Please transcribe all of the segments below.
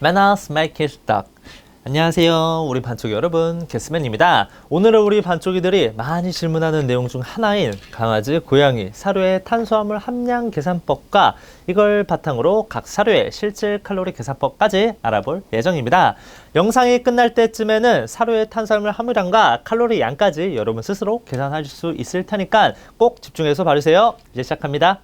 Manners make it duck. 안녕하세요, 우리 반쪽이 여러분, 개스맨입니다. 오늘은 우리 반쪽이들이 많이 질문하는 내용 중 하나인 강아지, 고양이, 사료의 탄수화물 함량 계산법과 이걸 바탕으로 각 사료의 실질 칼로리 계산법까지 알아볼 예정입니다. 영상이 끝날 때쯤에는 사료의 탄수화물 함유량과 칼로리 양까지 여러분 스스로 계산하실 수 있을 테니까 꼭 집중해서 봐주세요. 이제 시작합니다.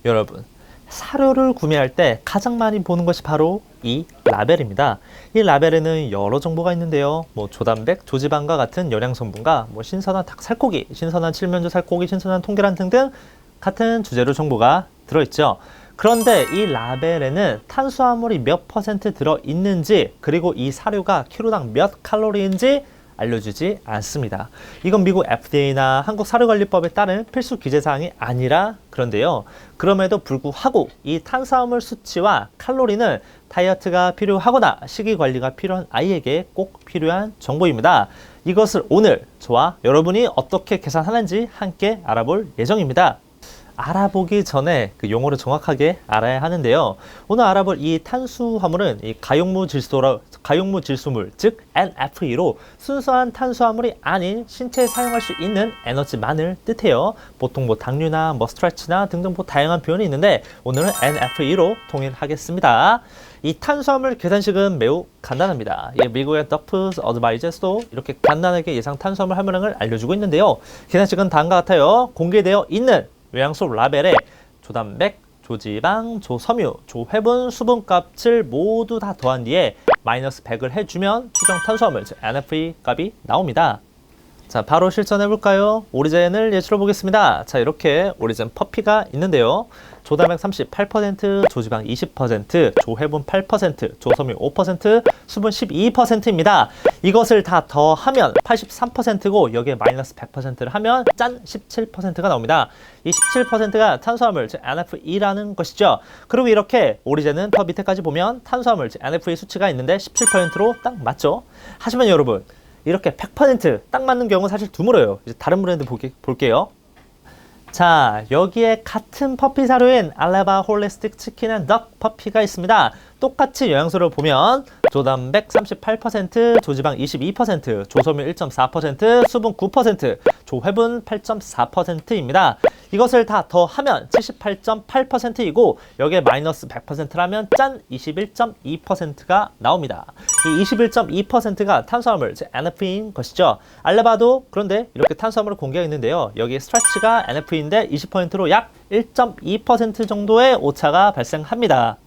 여러분, 사료를 구매할 때 가장 많이 보는 것이 바로 이 라벨입니다. 이 라벨에는 여러 정보가 있는데요. 조단백, 조지방과 같은 영양 성분과 신선한 닭 살코기, 신선한 칠면조 살코기, 신선한 통계란 등등 같은 주재료 정보가 들어있죠. 그런데 이 라벨에는 탄수화물이 몇 퍼센트 들어있는지, 그리고 이 사료가 키로당 몇 칼로리인지 알려주지 않습니다. 이건 미국 FDA나 한국사료관리법에 따른 필수 규제사항이 아니라 그런데요. 그럼에도 불구하고 이 탄수화물 수치와 칼로리는 다이어트가 필요하거나 식이관리가 필요한 아이에게 꼭 필요한 정보입니다. 이것을 오늘 저와 여러분이 어떻게 계산하는지 함께 알아볼 예정입니다. 알아보기 전에 그 용어를 정확하게 알아야 하는데요. 오늘 알아볼 이 탄수화물은 이 가용무 질소물, 즉 NFE로 순수한 탄수화물이 아닌 신체에 사용할 수 있는 에너지만을 뜻해요. 보통 당류나 스트레치나 등등 다양한 표현이 있는데 오늘은 NFE로 통일하겠습니다. 이 탄수화물 계산식은 매우 간단합니다. 미국의 덕프스 어드바이저스도 이렇게 간단하게 예상 탄수화물 함유량을 알려주고 있는데요. 계산식은 다음과 같아요. 공개되어 있는 영양소 라벨에 조단백, 조지방, 조섬유, 조회분, 수분값을 모두 다 더한 뒤에 마이너스 100을 해주면 추정 탄수화물, 즉 NFE 값이 나옵니다. 자, 바로 실천해볼까요? 오리젠을 예시로 보겠습니다. 자, 이렇게 오리젠 퍼피가 있는데요. 조단백 38%, 조지방 20%, 조회분 8%, 조섬유 5%, 수분 12%입니다. 이것을 다 더하면 83%고 여기에 마이너스 100%를 하면 짠! 17%가 나옵니다. 이 17%가 탄수화물, 즉 NFE라는 것이죠. 그리고 이렇게 오리젠은 더 밑에까지 보면 탄수화물, 즉 NFE 수치가 있는데 17%로 딱 맞죠. 하지만 여러분, 이렇게 100% 딱 맞는 경우는 사실 드물어요. 이제 다른 브랜드 볼게요. 자, 여기에 같은 퍼피 사료인 알라바 홀리스틱 치킨 앤 덕 퍼피가 있습니다. 똑같이 영양소를 보면 조단백 38%, 조지방 22%, 조섬유 1.4%, 수분 9%, 조회분 8.4%입니다. 이것을 다 더하면 78.8%이고 여기에 마이너스 100%라면 짠! 21.2%가 나옵니다. 이 21.2%가 탄수화물, 즉 NFE인 것이죠. 알라바도 그런데 이렇게 탄수화물을 공개가 있는데요. 여기 스트레치가 NFE인데 20%로 약 1.2% 정도의 오차가 발생합니다.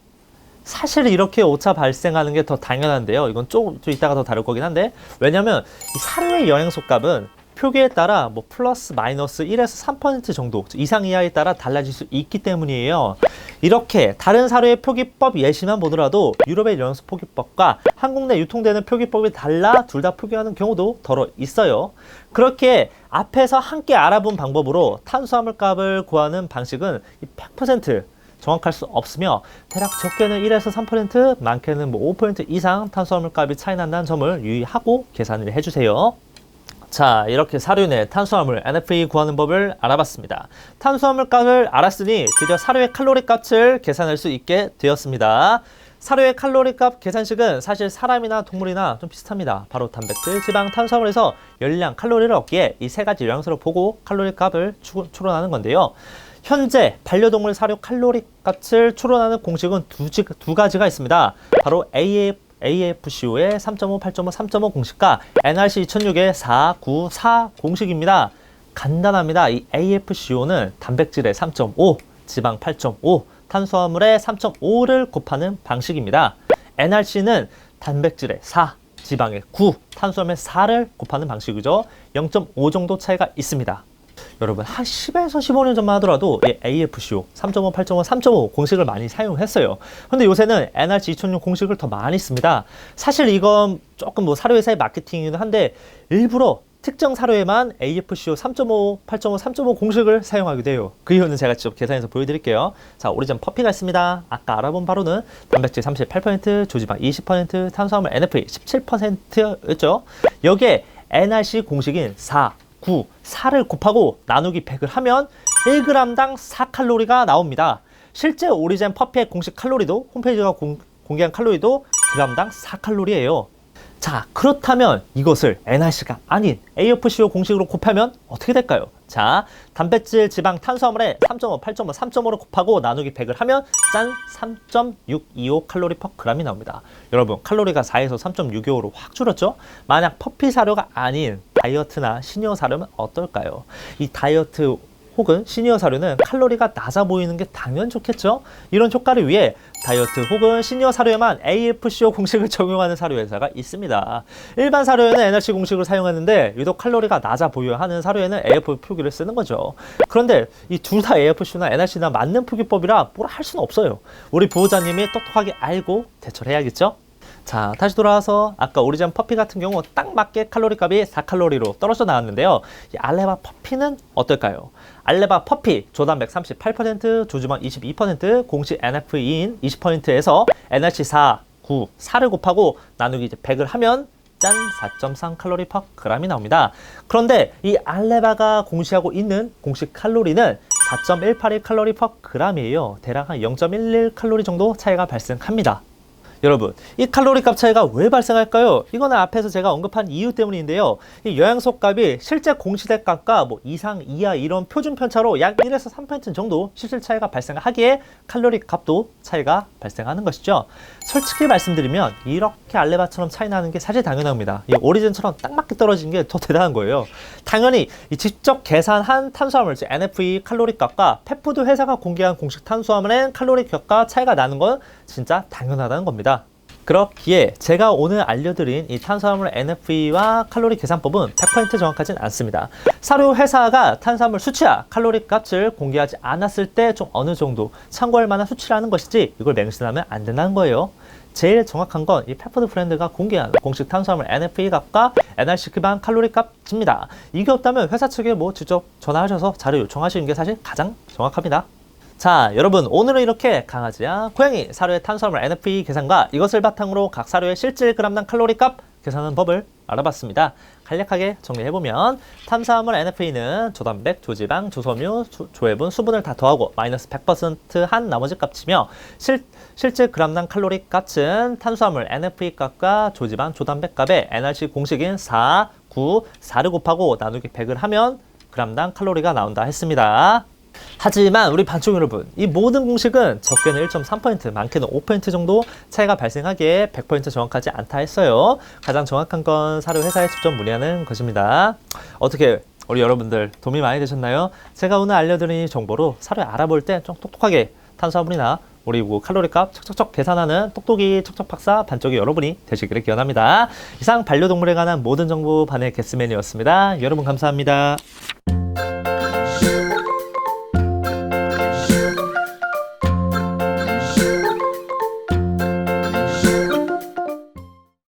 사실 이렇게 오차 발생하는 게 더 당연한데요. 이건 좀 이따가 더 다룰 거긴 한데, 왜냐면 이 사료의 영양소 값은 표기에 따라 플러스 마이너스 1에서 3% 정도 이상 이하에 따라 달라질 수 있기 때문이에요. 이렇게 다른 사료의 표기법 예시만 보더라도 유럽의 영양소 표기법과 한국 내 유통되는 표기법이 달라 둘 다 표기하는 경우도 더러 있어요. 그렇게 앞에서 함께 알아본 방법으로 탄수화물 값을 구하는 방식은 100% 정확할 수 없으며 대략 적게는 1에서 3%, 많게는 5% 이상 탄수화물 값이 차이 난다는 점을 유의하고 계산을 해주세요. 자, 이렇게 사료 내 탄수화물 NFE 구하는 법을 알아봤습니다. 탄수화물 값을 알았으니 드디어 사료의 칼로리 값을 계산할 수 있게 되었습니다. 사료의 칼로리 값 계산식은 사실 사람이나 동물이나 좀 비슷합니다. 바로 단백질, 지방, 탄수화물에서 열량, 칼로리를 얻기에 이 세 가지 영양소를 보고 칼로리 값을 추론하는 건데요. 현재 반려동물 사료 칼로리 값을 추론하는 공식은 두 가지가 있습니다. 바로 AFCO의 3.5, 8.5, 3.5 공식과 NRC 2006의 4, 9, 4 공식입니다. 간단합니다. 이 AFCO는 단백질의 3.5, 지방 8.5, 탄수화물의 3.5를 곱하는 방식입니다. NRC는 단백질의 4, 지방의 9, 탄수화물의 4를 곱하는 방식이죠. 0.5 정도 차이가 있습니다. 여러분, 한 10에서 15년 전만 하더라도 AFCO 3.5, 8.5, 3.5 공식을 많이 사용했어요. 근데 요새는 NRC 2006 공식을 더 많이 씁니다. 사실 이건 조금 사료회사의 마케팅이긴 한데 일부러 특정 사료에만 AFCO 3.5, 8.5, 3.5 공식을 사용하게 돼요. 그 이유는 제가 직접 계산해서 보여드릴게요. 자, 오리젠 퍼피가 있습니다. 아까 알아본 바로는 단백질 38%, 조지방 20%, 탄수화물 NFE 17%였죠. 여기에 NRC 공식인 4, 9, 4를 곱하고 나누기 100을 하면 1g당 4칼로리가 나옵니다. 실제 오리젠 퍼피의 공식 칼로리도 홈페이지가 공개한 칼로리도 g당 4칼로리예요. 자, 그렇다면 이것을 NRC가 아닌 AFCO 공식으로 곱하면 어떻게 될까요? 자, 단백질, 지방, 탄수화물에 3.5, 8.5, 3.5로 곱하고 나누기 100을 하면 짠! 3.625 칼로리 퍼 g이 나옵니다. 여러분, 칼로리가 4에서 3.625로 확 줄었죠? 만약 퍼피 사료가 아닌 다이어트나 시니어 사료면 어떨까요? 이 다이어트 혹은 시니어 사료는 칼로리가 낮아 보이는 게 당연 좋겠죠? 이런 효과를 위해 다이어트 혹은 시니어 사료에만 AFCO 공식을 적용하는 사료 회사가 있습니다. 일반 사료에는 NRC 공식을 사용하는데 유독 칼로리가 낮아 보여야 하는 사료에는 AF 표기를 쓰는 거죠. 그런데 이 둘 다 AFC나 NRC나 맞는 표기법이라 뭐라 할 수는 없어요. 우리 보호자님이 똑똑하게 알고 대처를 해야겠죠? 자, 다시 돌아와서 아까 오리지널 퍼피 같은 경우 딱 맞게 칼로리 값이 4칼로리로 떨어져 나왔는데요. 이 알레바 퍼피는 어떨까요? 알레바 퍼피 조단백 38%, 조지방 22%, 공식 NFE인 20%에서 NRC 4, 9, 4를 곱하고 나누기 이제 100을 하면 짠! 4.3 칼로리 퍼 g이 나옵니다. 그런데 이 알레바가 공시하고 있는 공식 칼로리는 4.181 칼로리 퍼 g이에요. 대략 한 0.11 칼로리 정도 차이가 발생합니다. 여러분, 이 칼로리 값 차이가 왜 발생할까요? 이거는 앞에서 제가 언급한 이유 때문인데요. 이 영양소 값이 실제 공시된 값과 뭐 이상, 이하 이런 표준 편차로 약 1에서 3% 정도 실질 차이가 발생하기에 칼로리 값도 차이가 발생하는 것이죠. 솔직히 말씀드리면 이렇게 알레바처럼 차이 나는 게 사실 당연합니다. 이 오리진처럼 딱 맞게 떨어진 게 더 대단한 거예요. 당연히 이 직접 계산한 탄수화물, 즉 NFE 칼로리 값과 펫푸드 회사가 공개한 공식 탄수화물의 칼로리 값과 차이가 나는 건 진짜 당연하다는 겁니다. 그렇기에 제가 오늘 알려드린 이 탄수화물 NFE와 칼로리 계산법은 100% 정확하진 않습니다. 사료 회사가 탄수화물 수치와 칼로리 값을 공개하지 않았을 때 좀 어느 정도 참고할 만한 수치라는 것이지 이걸 맹신하면 안 된다는 거예요. 제일 정확한 건 이 펫푸드 브랜드가 공개한 공식 탄수화물 NFE 값과 NRC 기반 칼로리 값입니다. 이게 없다면 회사 측에 뭐 직접 전화하셔서 자료 요청하시는 게 사실 가장 정확합니다. 자, 여러분, 오늘은 이렇게 강아지와 고양이 사료의 탄수화물 NFE 계산과 이것을 바탕으로 각 사료의 실질 g당 칼로리 값 계산하는 법을 알아봤습니다. 간략하게 정리해보면 탄수화물 NFE는 조단백, 조지방, 조섬유, 조해분, 수분을 다 더하고 마이너스 100% 한 나머지 값이며 실질 g당 칼로리 값은 탄수화물 NFE 값과 조지방, 조단백 값의 NRC 공식인 4, 9, 4를 곱하고 나누기 100을 하면 g당 칼로리가 나온다 했습니다. 하지만 우리 반쪽 여러분, 이 모든 공식은 적게는 1.3%, 많게는 5% 정도 차이가 발생하기에 100% 정확하지 않다 했어요. 가장 정확한 건 사료 회사에 직접 문의하는 것입니다. 어떻게 우리 여러분들 도움이 많이 되셨나요? 제가 오늘 알려드린 이 정보로 사료 알아볼 때 좀 똑똑하게 탄수화물이나 우리 칼로리 값 척척척 계산하는 똑똑이 척척 박사 반쪽이 여러분이 되시기를 기원합니다. 이상 반려동물에 관한 모든 정보 반의 게스맨이었습니다. 여러분 감사합니다.